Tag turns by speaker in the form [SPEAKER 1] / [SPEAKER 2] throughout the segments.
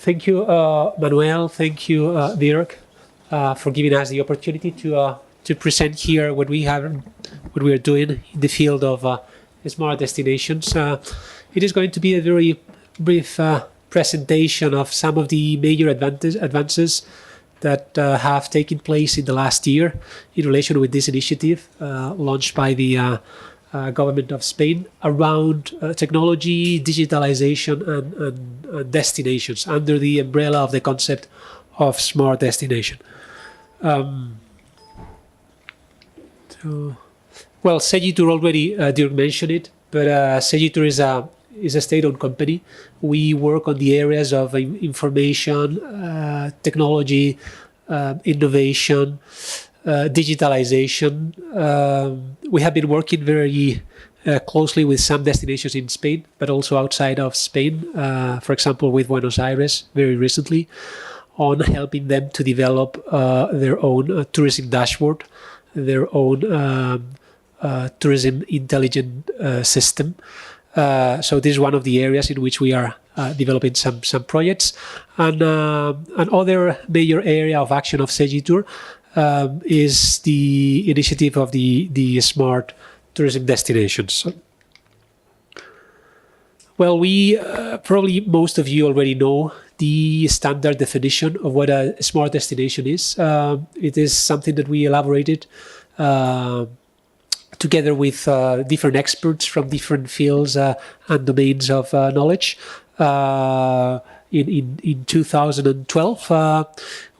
[SPEAKER 1] Thank you, Manuel. Thank you, Dirk, for giving us the opportunity to present here what we are doing in the field of smart destinations. It is going to be a very brief presentation of some of the major advances that have taken place in the last year in relation with this initiative launched by the government of Spain around technology, digitalization, and destinations under the umbrella of the concept of smart destination. Well, Segitur already Dirk mentioned it, but Segitur is a state-owned company. We work on the areas of information, technology, innovation, digitalization. We have been working very closely with some destinations in Spain, but also outside of Spain, for example, with Buenos Aires very recently, on helping them to develop their own tourism dashboard, their own tourism intelligent system. So this is one of the areas in which we are developing some projects. And another major area of action of Segitur is the initiative of the smart tourism destinations. Well, we probably most of you already know the standard definition of what a smart destination is. It is something that we elaborated together with different experts from different fields and domains of knowledge. In 2012,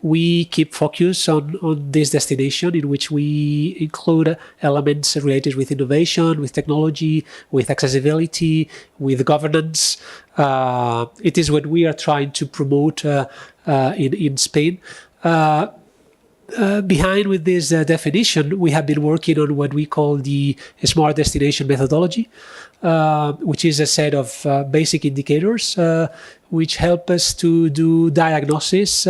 [SPEAKER 1] we keep focus on this destination, in which we include elements related with innovation, with technology, with accessibility, with governance. It is what we are trying to promote in Spain. Behind with this definition, we have been working on what we call the smart destination methodology, which is a set of basic indicators which help us to do diagnosis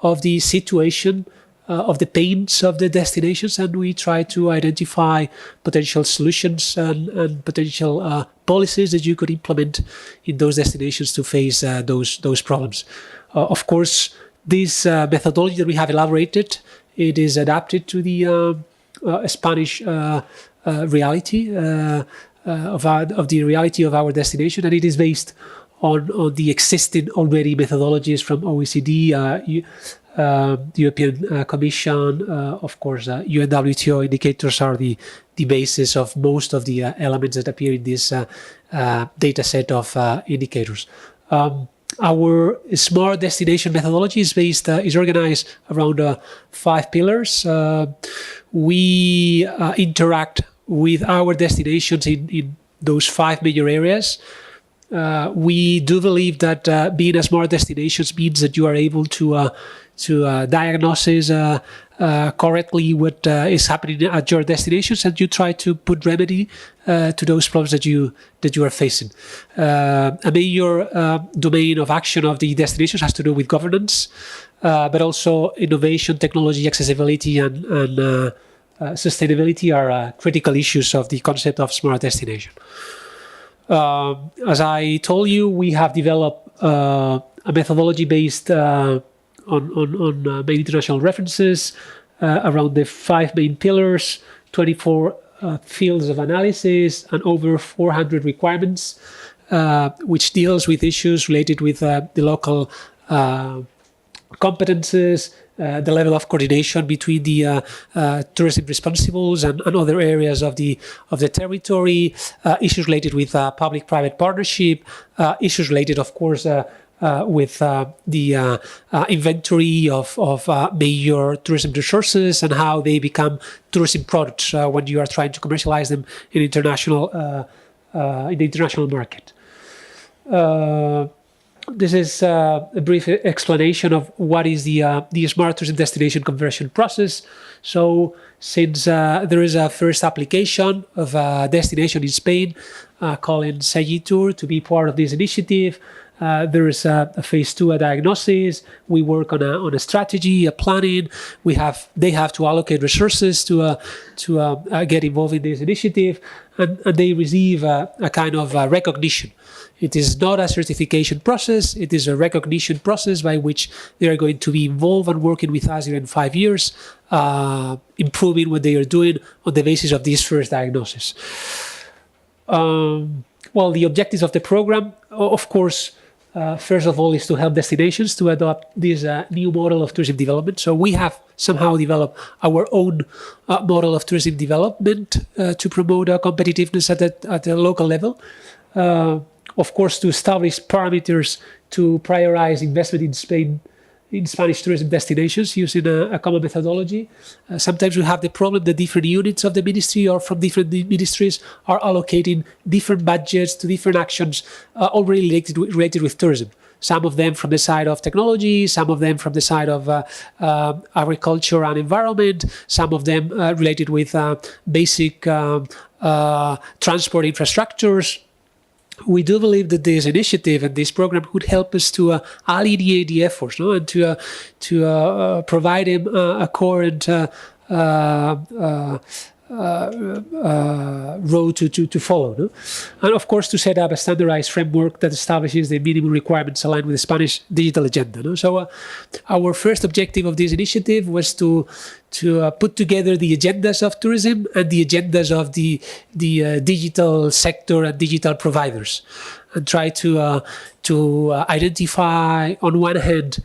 [SPEAKER 1] of the situation, of the pains of the destinations, and we try to identify potential solutions and potential policies that you could implement in those destinations to face those problems. Of course, this methodology that we have elaborated, it is adapted to the Spanish reality of the reality of our destination, and it is based on the existing already methodologies from OECD, European Commission, of course, UNWTO indicators are the basis of most of the elements that appear in this data set of indicators. Our smart destination methodology is organized around 5 pillars. We interact with our destinations in those 5 major areas. We do believe that being a smart destination means that you are able to diagnose correctly what is happening at your destinations, and you try to put remedy to those problems that you are facing. A major domain of action of the destinations has to do with governance, but also innovation, technology, accessibility, and sustainability are critical issues of the concept of smart destination. As I told you, we have developed a methodology based on main international references around the 5 main pillars, 24 fields of analysis, and over 400 requirements, which deals with issues related with the local competences, the level of coordination between the tourism responsibles and other areas of the territory, issues related with public-private partnership, issues related, of course, with the inventory of major tourism resources and how they become tourism products when you are trying to commercialize them in the international market. This is a brief explanation of what is the smart tourism destination conversion process. So, since there is a first application of a destination in Spain calling Segitur to be part of this initiative, There is a phase 2, a diagnosis. We work on a strategy, a planning. They have to allocate resources to get involved in this initiative, and they receive a kind of recognition. It is not a certification process. It is a recognition process by which they are going to be involved and working with us in 5 years, improving what they are doing on the basis of this first diagnosis. Well, the objectives of the program, of course, first of all, is to help destinations to adopt this new model of tourism development. So we have somehow developed our own model of tourism development to promote competitiveness at the local level. Of course, to establish parameters to prioritize investment in Spain, in Spanish tourism destinations using a common methodology. Sometimes we have the problem that different units of the ministry or from different ministries are allocating different budgets to different actions already related with tourism. Some of them from the side of technology, some of them from the side of agriculture and environment, some of them related with basic transport infrastructures. We do believe that this initiative and this program could help us to alleviate the efforts, and to provide them a current road to follow, and of course to set up a standardized framework that establishes the minimum requirements aligned with the Spanish digital agenda. So our first objective of this initiative was to put together the agendas of tourism and the agendas of the digital sector and digital providers, and try to identify on one hand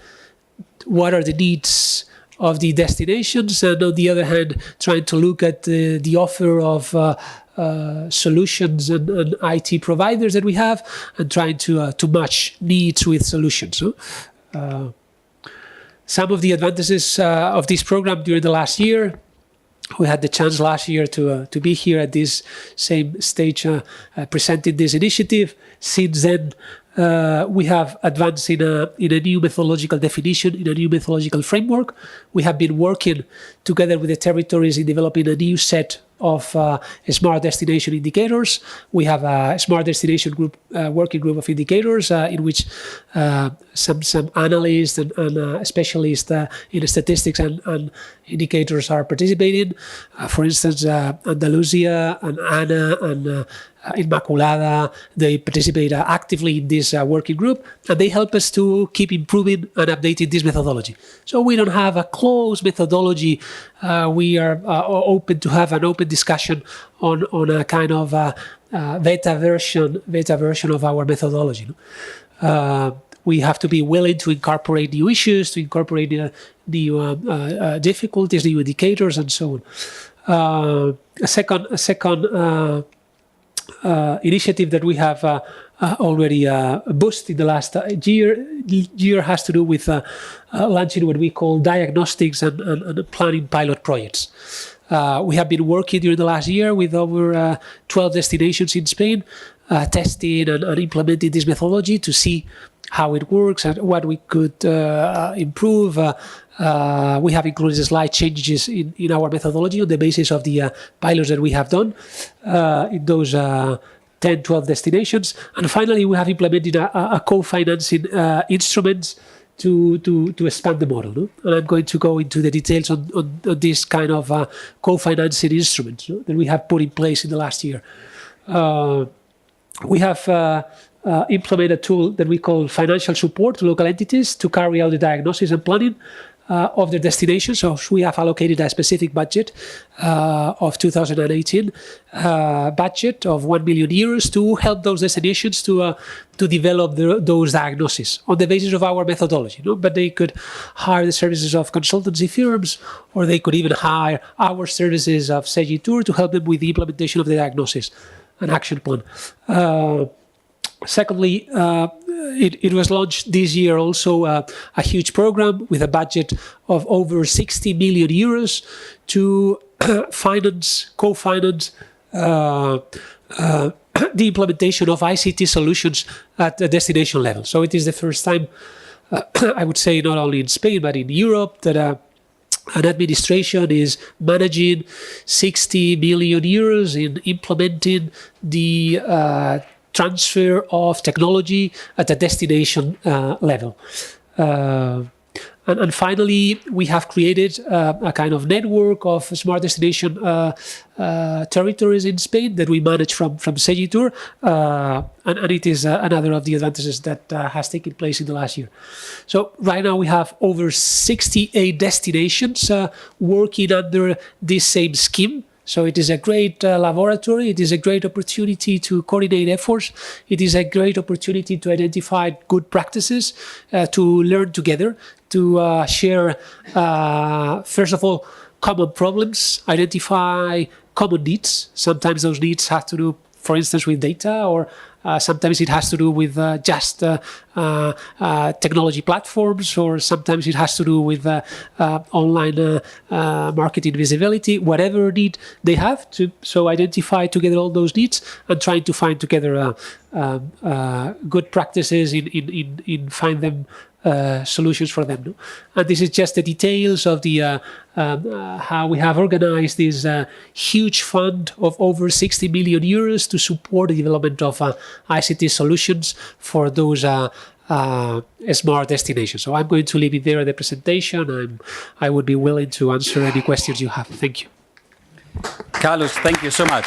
[SPEAKER 1] what are the needs of the destinations, and on the other hand, trying to look at the offer of solutions and IT providers that we have, and trying to match needs with solutions. Some of the advantages of this program during the last year. We had the chance last year to be here at this same stage presenting this initiative. Since then, we have advanced in a new methodological definition, in a new methodological framework. We have been working together with the territories in developing a new set of smart destination indicators. We have a smart destination group, working group of indicators in which some analysts and specialists in statistics and indicators are participating. For instance, Andalusia and Anna and Inmaculada, they participate actively in this working group, and they help us to keep improving and updating this methodology. So we don't have a closed methodology. We are open to have an open discussion on a kind of beta version of our methodology. We have to be willing to incorporate new issues, to incorporate new difficulties, new indicators, and so on. A second initiative that we have already boosted in the last year has to do with launching what we call diagnostics and planning pilot projects. We have been working during the last year with over 12 destinations in Spain, testing and implementing this methodology to see how it works and what we could improve. We have included slight changes in our methodology on the basis of the pilots that we have done in those 10, 12 destinations. And finally, we have implemented a co-financing instruments to expand the model. No? And I'm going to go into the details on this kind of co-financing instruments that we have put in place in the last year. We have implemented a tool that we call financial support to local entities to carry out the diagnosis and planning of their destination. So we have allocated a specific budget of 2018 budget of 1 million euros to help those destinations to develop those diagnoses on the basis of our methodology. But they could hire the services of consultancy firms, or they could even hire our services of Segitur to help them with the implementation of the diagnosis and action plan. Secondly, it was launched this year also a huge program with a budget of over 60 million euros to co-finance the implementation of ICT solutions at the destination level. So it is the first time, I would say, not only in Spain but in Europe, that an administration is managing 60 million euros in implementing the transfer of technology at a destination level. And finally, we have created a kind of network of smart destination territories in Spain that we manage from Segitur, and it is another of the advantages that has taken place in the last year. So right now we have over 68 destinations working under this same scheme. So it is a great laboratory. It is a great opportunity to coordinate efforts. It is a great opportunity to identify good practices, to learn together, to share, first of all, common problems, identify common needs. Sometimes those needs have to do, for instance, with data, or sometimes it has to do with just technology platforms, or sometimes it has to do with online marketing visibility, whatever need they have to. So identify together all those needs and trying to find together good practices in find them solutions for them. No? And this is just the details of the how we have organized this huge fund of over 60 million euros to support the development of ICT solutions for those smart destinations. So I'm going to leave it there at the presentation. I would be willing to answer any questions you have. Thank you.
[SPEAKER 2] Carlos, thank you so much.